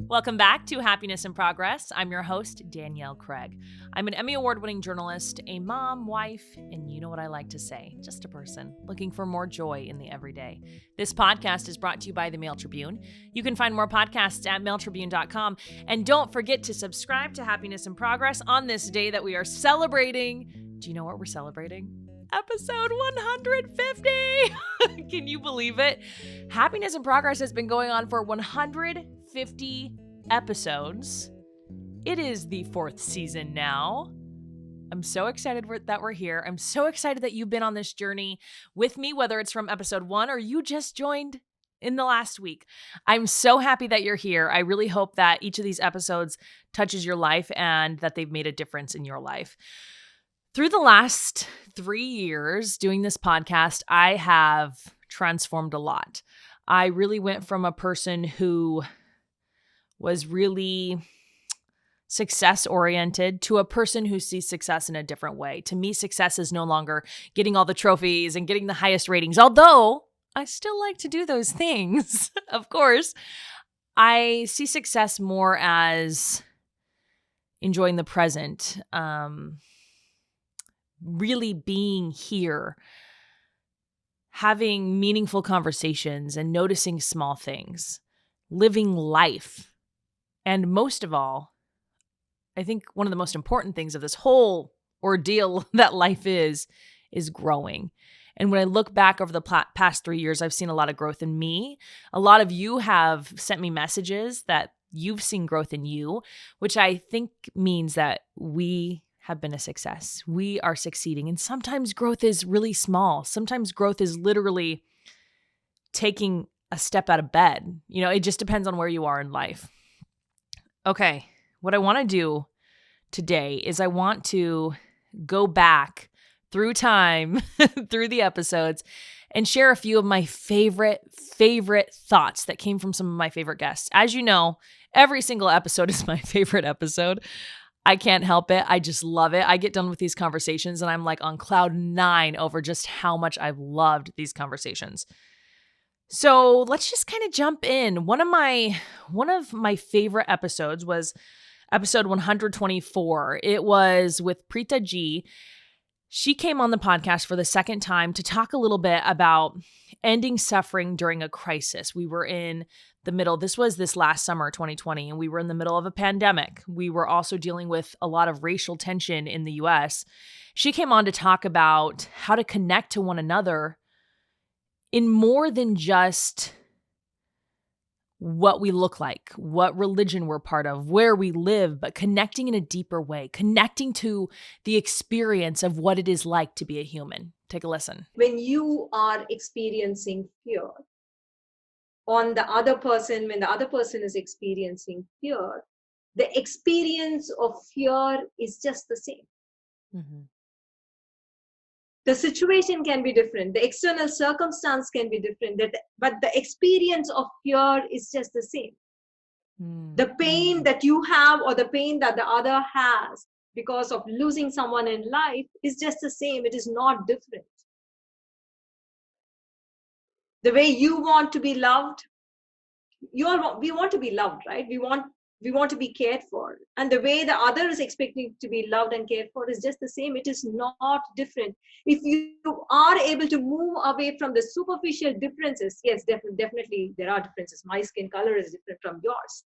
Welcome back to Happiness in Progress. I'm your host, Danielle Craig. I'm an Emmy Award-winning journalist, a mom, wife, and you know what I like to say, just a person looking for more joy in the everyday. This podcast is brought to you by the Mail Tribune. You can find more podcasts at mailtribune.com. And don't forget to subscribe to Happiness in Progress on this day that we are celebrating. Do you know what we're celebrating? Episode 150. Can you believe it? Happiness in Progress has been going on for 150 episodes. It is the 4th season now. I'm so excited that we're here. I'm so excited that you've been on this journey with me, whether it's from episode 1 or you just joined in the last week. I'm so happy that you're here. I really hope that each of these episodes touches your life and that they've made a difference in your life. Through the last 3 years doing this podcast, I have transformed a lot. I really went from a person who was really success-oriented to a person who sees success in a different way. To me, success is no longer getting all the trophies and getting the highest ratings, although I still like to do those things, of course. I see success more as enjoying the present, really being here, having meaningful conversations and noticing small things, living life. And most of all, I think one of the most important things of this whole ordeal that life is growing. And when I look back over the past 3 years, I've seen a lot of growth in me. A lot of you have sent me messages that you've seen growth in you, which I think means that we have been a success. We are succeeding. And sometimes growth is really small. Sometimes growth is literally taking a step out of bed. You know, it just depends on where you are in life. Okay, what I want to do today is I want to go back through time, through the episodes, and share a few of my favorite thoughts that came from some of my favorite guests. As you know, every single episode is my favorite episode. I can't help it. I just love it. I get done with these conversations and I'm like on cloud 9 over just how much I've loved these conversations. So let's just kind of jump in. One of my favorite episodes was episode 124. It was with Preeta G. She came on the podcast for the second time to talk a little bit about ending suffering during a crisis. We were in the middle. This was this last summer, 2020, and we were in the middle of a pandemic. We were also dealing with a lot of racial tension in the US. She came on to talk about how to connect to one another in more than just what we look like, what religion we're part of, where we live, but connecting in a deeper way, connecting to the experience of what it is like to be a human. Take a listen. When you are experiencing fear on the other person, when the other person is experiencing fear, the experience of fear is just the same. Mm-hmm. The situation can be different. The external circumstance can be different, but the experience of fear is just the same. The pain that you have or the pain that the other has because of losing someone in life is just the same. It is not different. The way you want to be loved, we want to be loved, right? We want to be cared for. And the way the other is expecting to be loved and cared for is just the same. It is not different. If you are able to move away from the superficial differences, yes, definitely there are differences. My skin color is different from yours.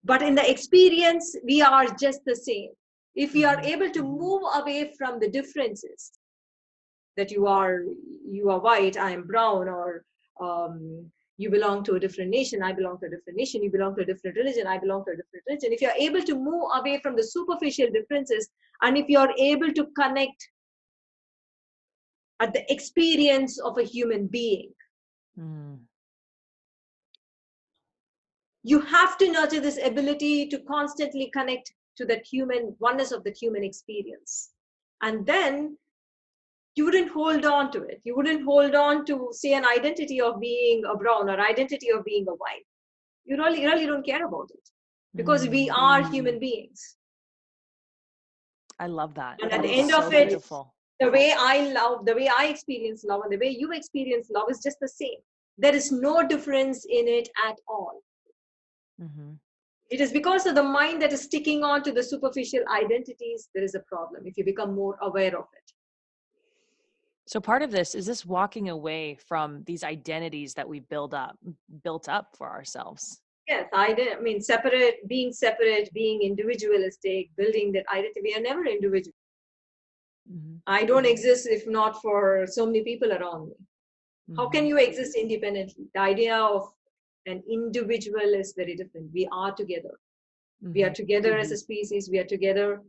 But in the experience, we are just the same. If we are able to move away from the differences, that you are white, I am brown, or you belong to a different nation, I belong to a different nation, you belong to a different religion, I belong to a different religion. If you're able to move away from the superficial differences, and if you're able to connect at the experience of a human being, you have to nurture this ability to constantly connect to that human oneness of the human experience. And then you wouldn't hold on to it. You wouldn't hold on to, say, an identity of being a brown or identity of being a white. You really don't care about it because we are human beings. I love that. And at the end of it, the way I experience love and the way you experience love is just the same. there is no difference in it at all. Mm-hmm. It is because of the mind that is sticking on to the superficial identities, there is a problem if you become more aware of it. So part of this is this walking away from these identities that we built up for ourselves. Yes, being separate, being individualistic, building that identity. We are never individual. Mm-hmm. I don't exist if not for so many people around me. How can you exist independently? The idea of an individual is very different. We are together. We are together as a species. We are together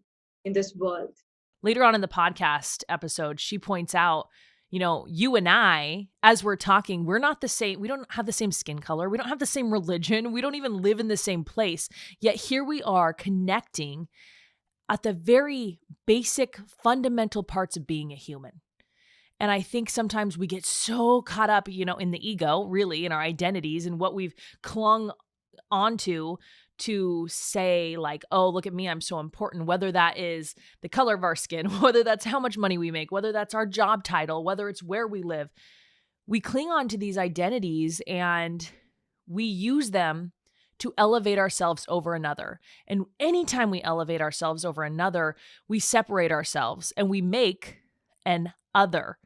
in this world. Later on in the podcast episode, she points out, you and I, as we're talking, we're not the same. We don't have the same skin color. We don't have the same religion. We don't even live in the same place. Yet here we are connecting at the very basic, fundamental parts of being a human. And I think sometimes we get so caught up, in the ego, really, in our identities and what we've clung onto to say like, oh, look at me, I'm so important, whether that is the color of our skin, whether that's how much money we make, whether that's our job title, whether it's where we live. We cling on to these identities and we use them to elevate ourselves over another. And anytime we elevate ourselves over another, we separate ourselves and we make an other.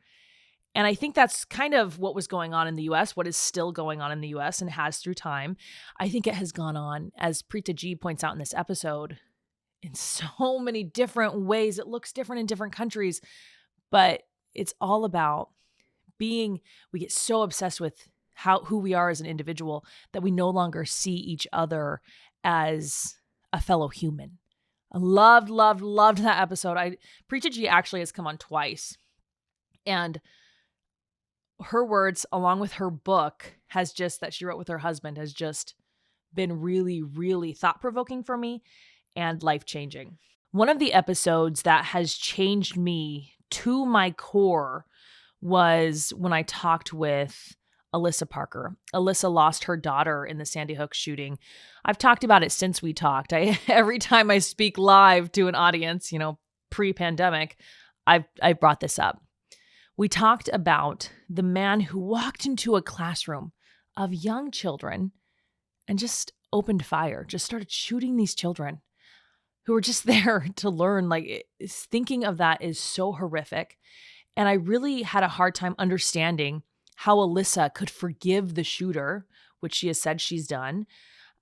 And I think that's kind of what was going on in the US, what is still going on in the US and has through time. I think it has gone on, as Preeta G points out in this episode, in so many different ways. It looks different in different countries, but it's all about we get so obsessed with who we are as an individual that we no longer see each other as a fellow human. I loved that episode. Preeta G actually has come on twice. And her words, along with her book, that she wrote with her husband, has just been really, really thought-provoking for me and life-changing. One of the episodes that has changed me to my core was when I talked with Alyssa Parker. Alyssa lost her daughter in the Sandy Hook shooting. I've talked about it since we talked. Every time I speak live to an audience, pre-pandemic, I brought this up. We talked about the man who walked into a classroom of young children and just opened fire, just started shooting these children who were just there to learn. Thinking of that is so horrific. And I really had a hard time understanding how Alyssa could forgive the shooter, which she has said she's done.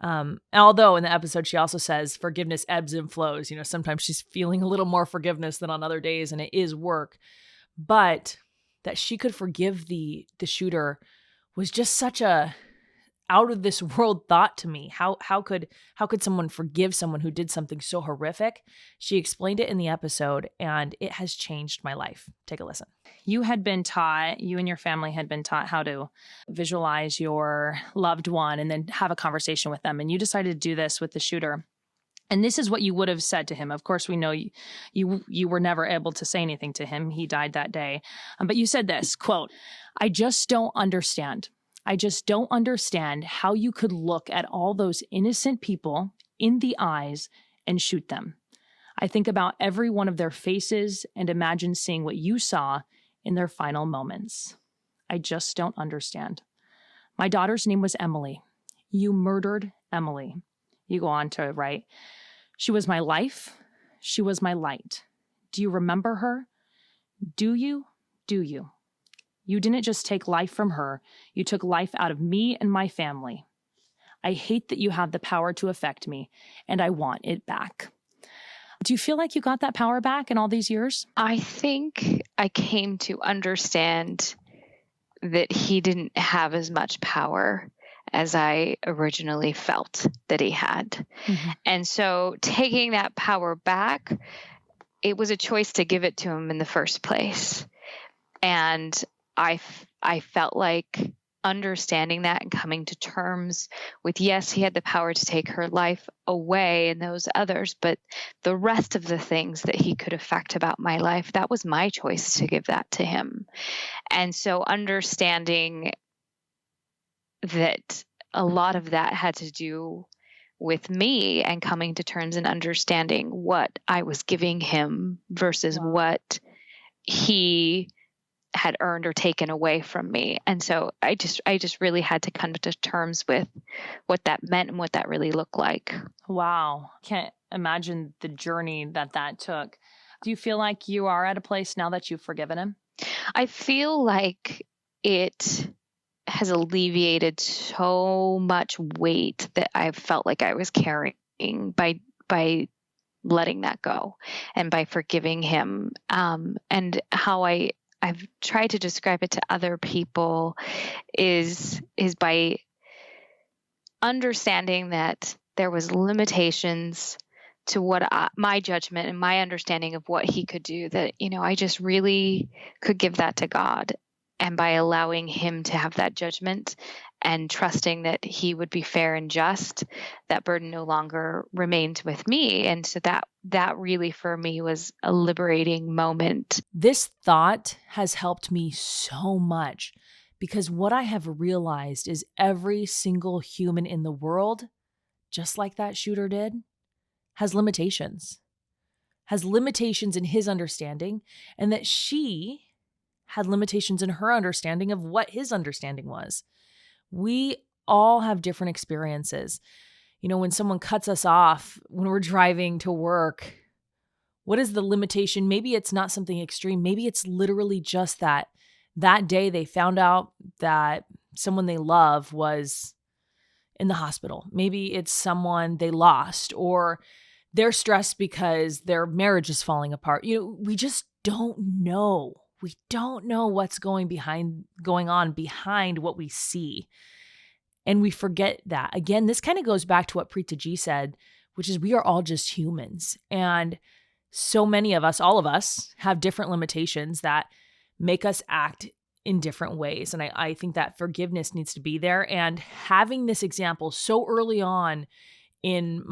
Although in the episode, she also says forgiveness ebbs and flows. Sometimes she's feeling a little more forgiveness than on other days, and it is work. But that she could forgive the shooter was just such a out of this world thought to me. How could someone forgive someone who did something so horrific? She explained it in the episode, and it has changed my life. Take a listen. You and your family had been taught how to visualize your loved one and then have a conversation with them. And you decided to do this with the shooter. And this is what you would have said to him. Of course, we know you were never able to say anything to him. He died that day. But you said this, quote, "I just don't understand. I just don't understand how you could look at all those innocent people in the eyes and shoot them. I think about every one of their faces and imagine seeing what you saw in their final moments. I just don't understand. My daughter's name was Emily. You murdered Emily." You go on to write, "She was my life. She was my light. Do you remember her? Do you? Do you? You didn't just take life from her. You took life out of me and my family. I hate that you have the power to affect me, and I want it back." Do you feel like you got that power back in all these years? I think I came to understand that he didn't have as much power as I originally felt that he had. Mm-hmm. And so taking that power back, it was a choice to give it to him in the first place. And I felt like understanding that and coming to terms with, yes, he had the power to take her life away and those others, but the rest of the things that he could affect about my life, that was my choice to give that to him. And so understanding that a lot of that had to do with me and coming to terms and understanding what I was giving him versus what he had earned or taken away from me. And so I just really had to come to terms with what that meant and what that really looked like. Wow. Can't imagine the journey that took. Do you feel like you are at a place now that you've forgiven him? I feel like it has alleviated so much weight that I felt like I was carrying by letting that go and by forgiving him. And how I've tried to describe it to other people is by understanding that there was limitations to what my judgment and my understanding of what he could do, that, I just really could give that to God. And by allowing him to have that judgment and trusting that he would be fair and just, that burden no longer remained with me. And so that really for me was a liberating moment. This thought has helped me so much, because what I have realized is every single human in the world, just like that shooter did, has limitations in his understanding, and that she had limitations in her understanding of what his understanding was. We all have different experiences. When someone cuts us off when we're driving to work, what is the limitation? Maybe it's not something extreme. Maybe it's literally just that day they found out that someone they love was in the hospital. Maybe it's someone they lost, or they're stressed because their marriage is falling apart. We just don't know. We don't know what's going on behind what we see. And we forget that. Again, this kind of goes back to what Preeta G said, which is we are all just humans. And so many of us, all of us, have different limitations that make us act in different ways. And I think that forgiveness needs to be there. And having this example so early on in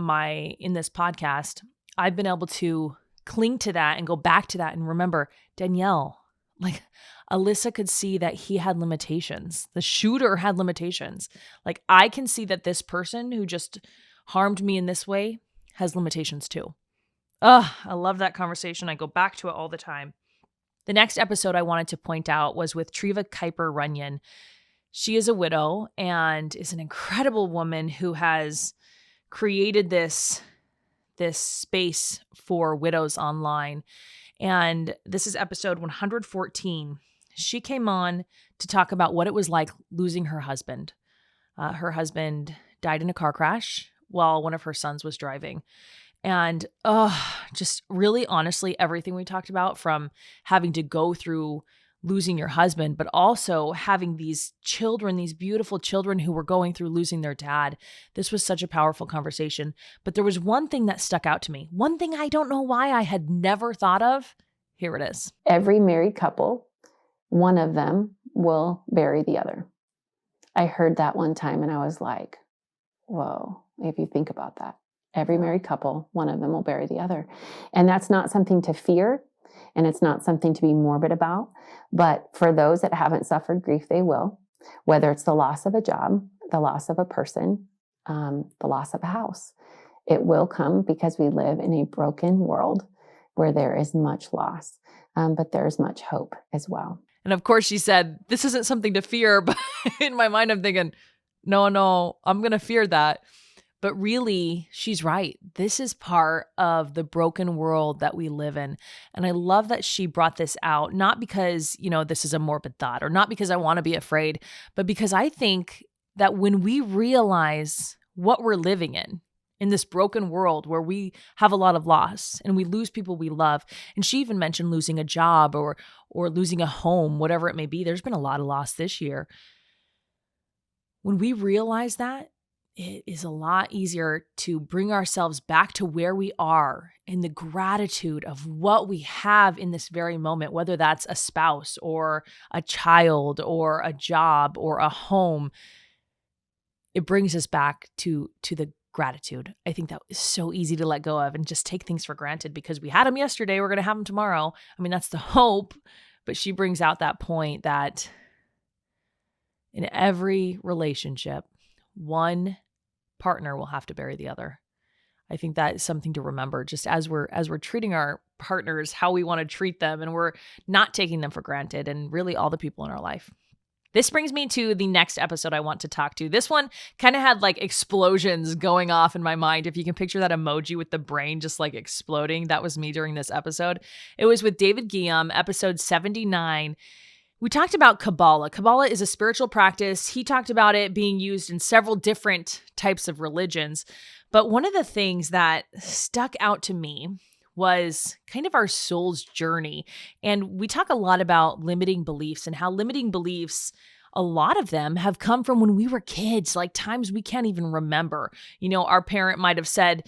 this podcast, I've been able to cling to that and go back to that and remember, Danielle, like Alyssa could see that he had limitations. The shooter had limitations. Like I can see that this person who just harmed me in this way has limitations too. I love that conversation. I go back to it all the time. The next episode I wanted to point out was with Treva Kuiper Runyon. She is a widow and is an incredible woman who has created this space for widows online. And this is episode 114. She came on to talk about what it was like losing her husband. Her husband died in a car crash while one of her sons was driving. And just really honestly, everything we talked about, from having to go through losing your husband, but also having these children, these beautiful children who were going through losing their dad. This was such a powerful conversation. But there was one thing that stuck out to me, one thing I don't know why I had never thought of. Here it is. Every married couple, one of them will bury the other. I heard that one time and I was like, whoa, if you think about that. Every married couple, one of them will bury the other. And that's not something to fear, and it's not something to be morbid about. But for those that haven't suffered grief, they will, whether it's the loss of a job, the loss of a person, the loss of a house. It will come because we live in a broken world where there is much loss, but there's much hope as well. And of course, she said, this isn't something to fear. But in my mind, I'm thinking, no, I'm going to fear that. But really, she's right. This is part of the broken world that we live in. And I love that she brought this out, not because, this is a morbid thought, or not because I want to be afraid, but because I think that when we realize what we're living in this broken world where we have a lot of loss and we lose people we love, and she even mentioned losing a job or losing a home, whatever it may be. There's been a lot of loss this year. When we realize that, it is a lot easier to bring ourselves back to where we are in the gratitude of what we have in this very moment, whether that's a spouse or a child or a job or a home. It brings us back to the gratitude. I think that is so easy to let go of and just take things for granted because we had them yesterday, we're going to have them tomorrow. I mean, that's the hope, but she brings out that point that in every relationship, one partner will have to bury the other. I think that is something to remember just as we're treating our partners, how we want to treat them, and we're not taking them for granted, and really all the people in our life. This brings me to the next episode I want to talk to. This one kind of had like explosions going off in my mind. If you can picture that emoji with the brain just like exploding, that was me during this episode. It was with David Guillaume, episode 79. We talked about Kabbalah. Kabbalah is a spiritual practice. He talked about it being used in several different types of religions. But one of the things that stuck out to me was kind of our soul's journey. And we talk a lot about limiting beliefs and how limiting beliefs, a lot of them have come from when we were kids, like times we can't even remember. You know, our parent might have said,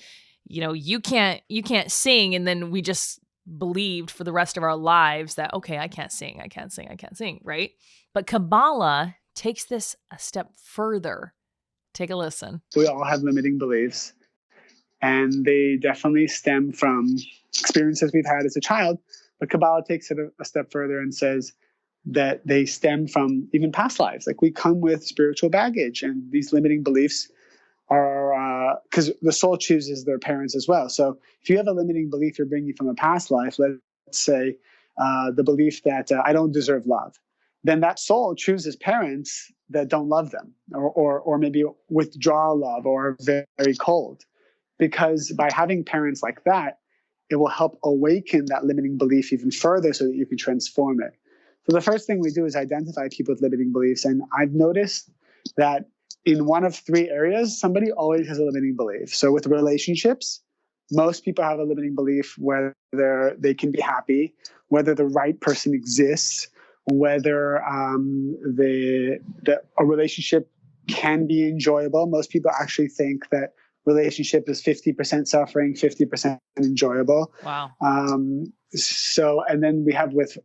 you know, you can't sing. And then we just believed for the rest of our lives that, okay, I can't sing, right? But Kabbalah takes this a step further. Take a listen. We all have limiting beliefs, and they definitely stem from experiences we've had as a child. But Kabbalah takes it a step further and says that they stem from even past lives. Like we come with spiritual baggage, and these limiting beliefs are because the soul chooses their parents as well. So if you have a limiting belief you're bringing from a past life, let's say the belief that I don't deserve love, then that soul chooses parents that don't love them, or maybe withdraw love, or very, very cold. Because by having parents like that, it will help awaken that limiting belief even further so that you can transform it. So the first thing we do is identify people with limiting beliefs. And I've noticed that in one of three areas, somebody always has a limiting belief. So with relationships, most people have a limiting belief whether they can be happy, whether the right person exists, whether a relationship can be enjoyable. Most people actually think that relationship is 50% suffering, 50% enjoyable. Wow. So, and then we have with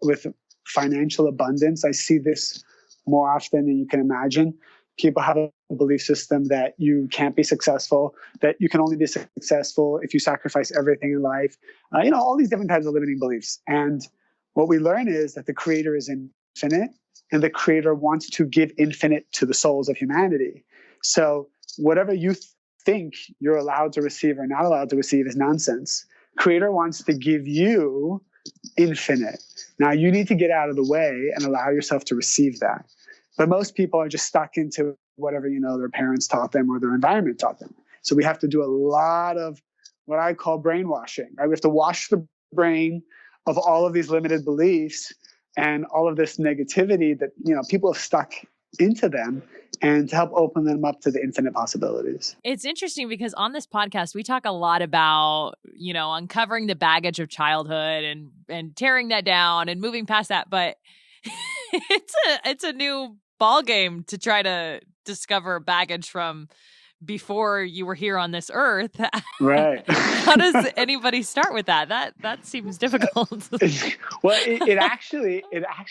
financial abundance, I see this more often than you can imagine. People have a belief system that you can't be successful, that you can only be successful if you sacrifice everything in life. All these different types of limiting beliefs. And what we learn is that the Creator is infinite, and the Creator wants to give infinite to the souls of humanity. So whatever you think you're allowed to receive or not allowed to receive is nonsense. Creator wants to give you infinite. Now you need to get out of the way and allow yourself to receive that. But most people are just stuck into whatever, their parents taught them or their environment taught them. So we have to do a lot of what I call brainwashing, right? We have to wash the brain of all of these limited beliefs and all of this negativity that, people have stuck into them, and to help open them up to the infinite possibilities. It's interesting because on this podcast, we talk a lot about, uncovering the baggage of childhood and tearing that down and moving past that. But it's a new ball game to try to discover baggage from before you were here on this earth. Right. How does anybody start with that? That seems difficult. Well, it actually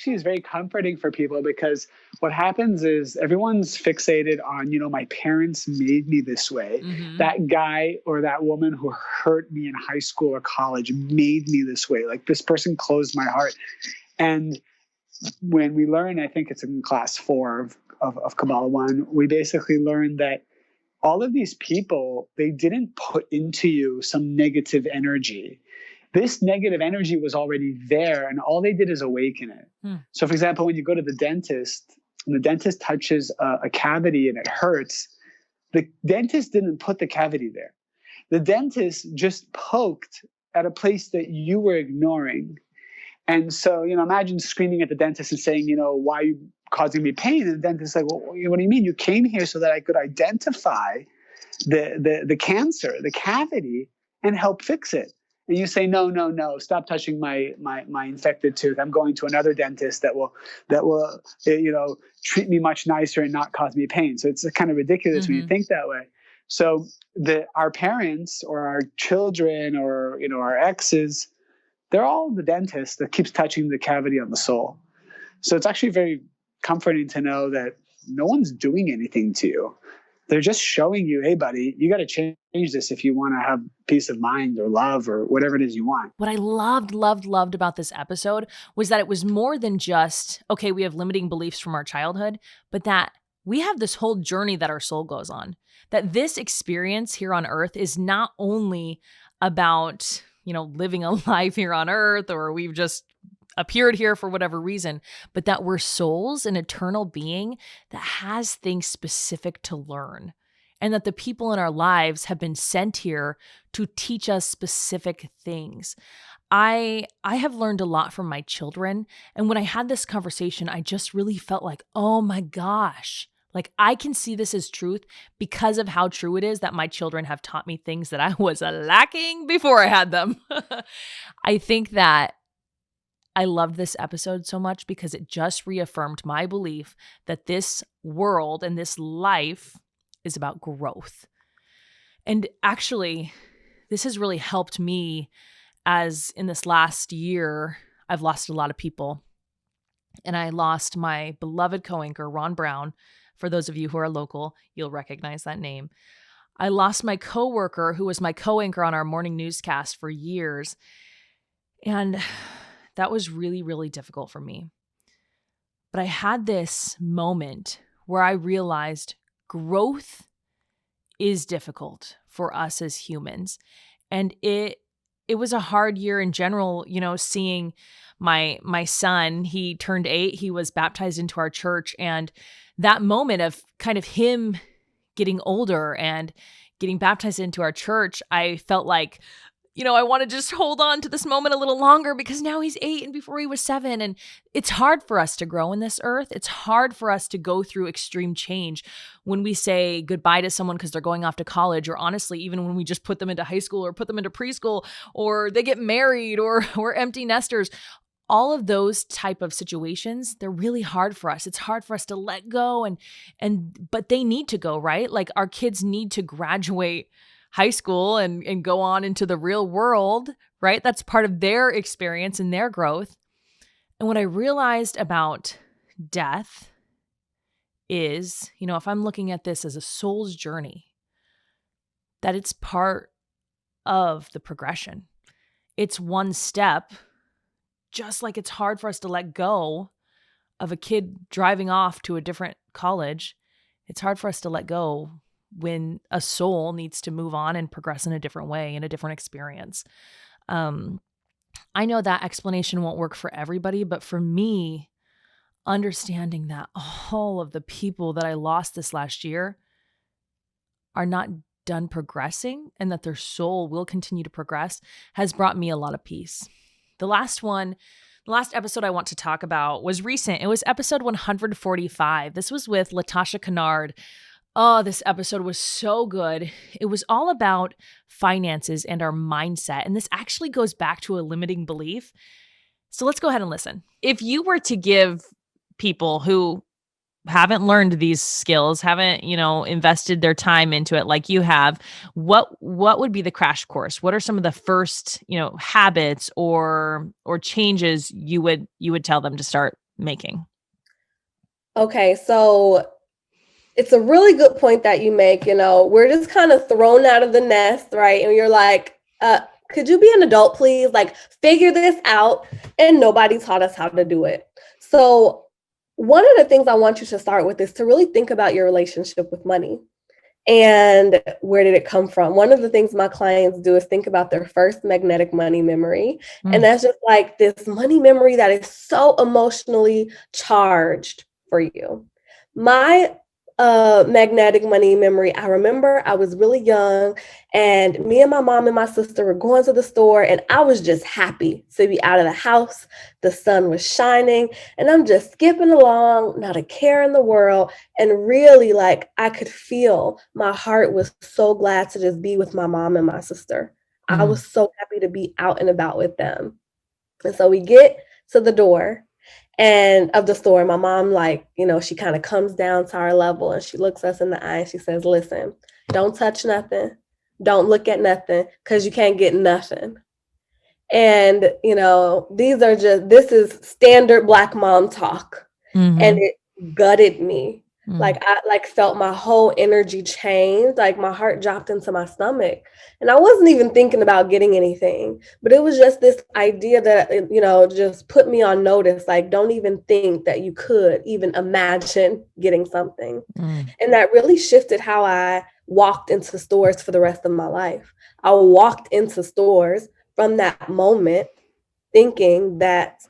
is very comforting for people, because what happens is everyone's fixated on, my parents made me this way. Mm-hmm. That guy or that woman who hurt me in high school or college made me this way. Like, this person closed my heart. And when we learn, I think it's in class 4 of Kabbalah 1, we basically learn that all of these people, they didn't put into you some negative energy. This negative energy was already there, and all they did is awaken it. So, for example, when you go to the dentist, and the dentist touches a cavity and it hurts, the dentist didn't put the cavity there. The dentist just poked at a place that you were ignoring. And so, imagine screaming at the dentist and saying, why are you causing me pain? And the dentist's like, well, what do you mean? You came here so that I could identify the cancer, the cavity, and help fix it. And you say, no, stop touching my infected tooth. I'm going to another dentist that will treat me much nicer and not cause me pain. So it's kind of ridiculous when you think that way. So our parents or our children or our exes, they're all the dentist that keeps touching the cavity on the soul. So it's actually very comforting to know that no one's doing anything to you. They're just showing you, hey, buddy, you got to change this if you want to have peace of mind or love or whatever it is you want. What I loved about this episode was that it was more than just, okay, we have limiting beliefs from our childhood, but that we have this whole journey that our soul goes on, that this experience here on earth is not only about, living a life here on earth, or we've just appeared here for whatever reason, but that we're souls, an eternal being that has things specific to learn. And that the people in our lives have been sent here to teach us specific things. I have learned a lot from my children. And when I had this conversation, I just really felt like, oh my gosh, like I can see this as truth because of how true it is that my children have taught me things that I was lacking before I had them. I think that I loved this episode so much because it just reaffirmed my belief that this world and this life is about growth. And actually, this has really helped me, as in this last year, I've lost a lot of people. And I lost my beloved co-anchor, Ron Brown. For those of you who are local, you'll recognize that name. I lost my coworker who was my co-anchor on our morning newscast for years. And that was really, really difficult for me. But I had this moment where I realized growth is difficult for us as humans. And it was a hard year in general, seeing my son, he turned 8, he was baptized into our church. And that moment of kind of him getting older and getting baptized into our church, I felt like, I want to just hold on to this moment a little longer because now he's 8 and before he was 7. And it's hard for us to grow in this earth. It's hard for us to go through extreme change when we say goodbye to someone because they're going off to college, or honestly, even when we just put them into high school or put them into preschool, or they get married, or we're empty nesters. All of those type of situations, they're really hard for us. It's hard for us to let go but they need to go, right? Like our kids need to graduate high school and go on into the real world, right? That's part of their experience and their growth. And what I realized about death is, if I'm looking at this as a soul's journey, that it's part of the progression. It's one step, just like it's hard for us to let go of a kid driving off to a different college. It's hard for us to let go when a soul needs to move on and progress in a different way, in a different experience. I know that explanation won't work for everybody, but for me, understanding that all of the people that I lost this last year are not done progressing and that their soul will continue to progress has brought me a lot of peace. The last episode I want to talk about was recent. It was episode 145. This was with Latasha Kennard. Oh, this episode was so good. It was all about finances and our mindset. And this actually goes back to a limiting belief. So let's go ahead and listen. If you were to give people who haven't learned these skills, haven't, invested their time into it like you have, what would be the crash course? What are some of the first, habits or changes you would tell them to start making? Okay, so it's a really good point that you make. We're just kind of thrown out of the nest, right? And you're like, could you be an adult, please? Like, figure this out. And nobody taught us how to do it. So one of the things I want you to start with is to really think about your relationship with money and where did it come from? One of the things my clients do is think about their first magnetic money memory. And that's just like this money memory that is so emotionally charged for you. My magnetic money memory, I remember I was really young and me and my mom and my sister were going to the store and I was just happy to be out of the house. The sun was shining and I'm just skipping along, not a care in the world. And really, like, I could feel my heart was so glad to just be with my mom and my sister. I was so happy to be out and about with them. And so we get to the door and of the store, my mom, she kind of comes down to our level and she looks us in the eye and she says, listen, don't touch nothing. Don't look at nothing because you can't get nothing. And, this is standard Black mom talk. And it gutted me Like I like felt my whole energy change, like my heart dropped into my stomach. And I wasn't even thinking about getting anything, but it was just this idea that, just put me on notice. Like, don't even think that you could even imagine getting something. And that really shifted how I walked into stores for the rest of my life. I walked into stores from that moment thinking that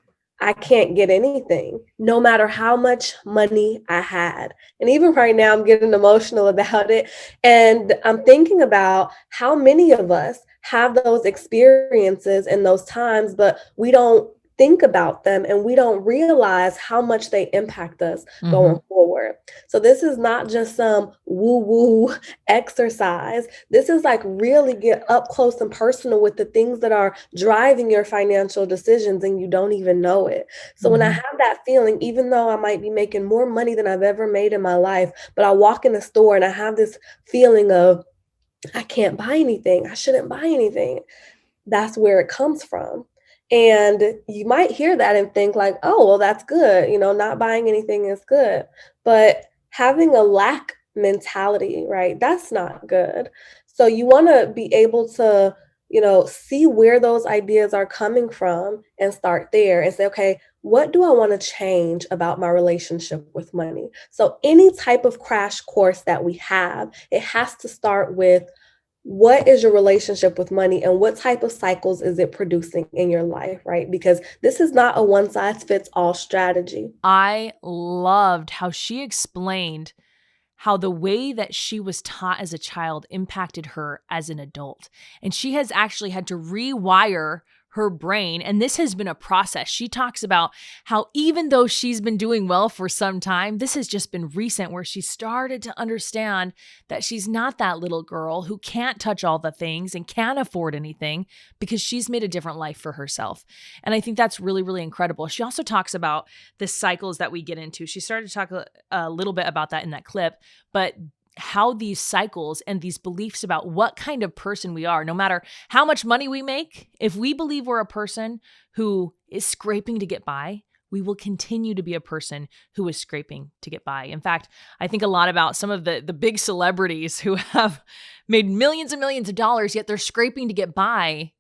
I can't get anything, no matter how much money I had. And even right now, I'm getting emotional about it. And I'm thinking about how many of us have those experiences in those times, but we don't think about them and we don't realize how much they impact us going forward. So this is not just some woo-woo exercise. This is like really get up close and personal with the things that are driving your financial decisions and you don't even know it. So when I have that feeling, even though I might be making more money than I've ever made in my life, but I walk in the store and I have this feeling of, I can't buy anything. I shouldn't buy anything. That's where it comes from. And you might hear that and think like, oh, well, that's good. Not buying anything is good. But having a lack mentality, right? That's not good. So you want to be able to, see where those ideas are coming from and start there and say, okay, what do I want to change about my relationship with money? So any type of crash course that we have, it has to start with, what is your relationship with money and what type of cycles is it producing in your life, right? Because this is not a one size fits all strategy. I loved how she explained how the way that she was taught as a child impacted her as an adult. And she has actually had to rewire her brain. And this has been a process. She talks about how even though she's been doing well for some time, this has just been recent where she started to understand that she's not that little girl who can't touch all the things and can't afford anything because she's made a different life for herself. And I think that's really, really incredible. She also talks about the cycles that we get into. She started to talk a little bit about that in that clip, but how these cycles and these beliefs about what kind of person we are, no matter how much money we make, if we believe we're a person who is scraping to get by, we will continue to be a person who is scraping to get by. In fact, I think a lot about some of the big celebrities who have made millions and millions of dollars, yet they're scraping to get by.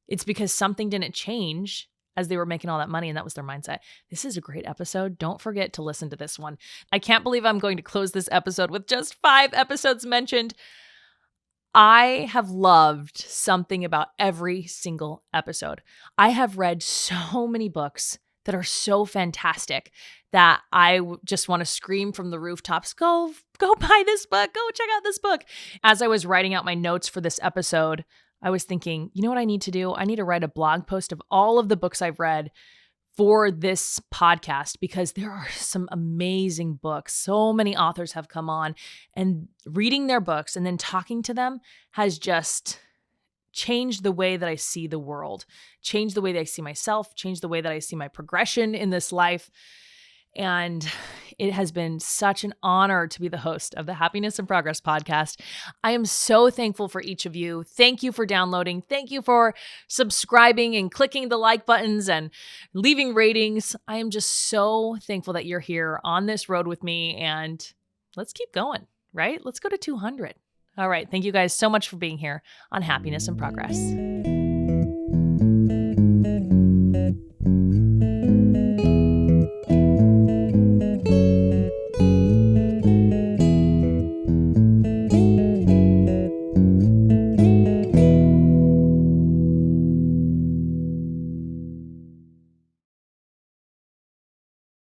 It's because something didn't change as they were making all that money, and that was their mindset. This is a great episode. Don't forget to listen to this one. I can't believe I'm going to close this episode with just 5 episodes mentioned. I have loved something about every single episode. I have read so many books that are so fantastic that I just want to scream from the rooftops, go buy this book, go check out this book. As I was writing out my notes for this episode, I was thinking, you know what I need to do? I need to write a blog post of all of the books I've read for this podcast because there are some amazing books. So many authors have come on, and reading their books and then talking to them has just changed the way that I see the world, changed the way that I see myself, changed the way that I see my progression in this life. And it has been such an honor to be the host of the Happiness and Progress podcast. I am so thankful for each of you. Thank you for downloading. Thank you for subscribing and clicking the like buttons and leaving ratings. I am just so thankful that you're here on this road with me, and let's keep going, right? Let's go to 200. All right. Thank you guys so much for being here on Happiness and Progress.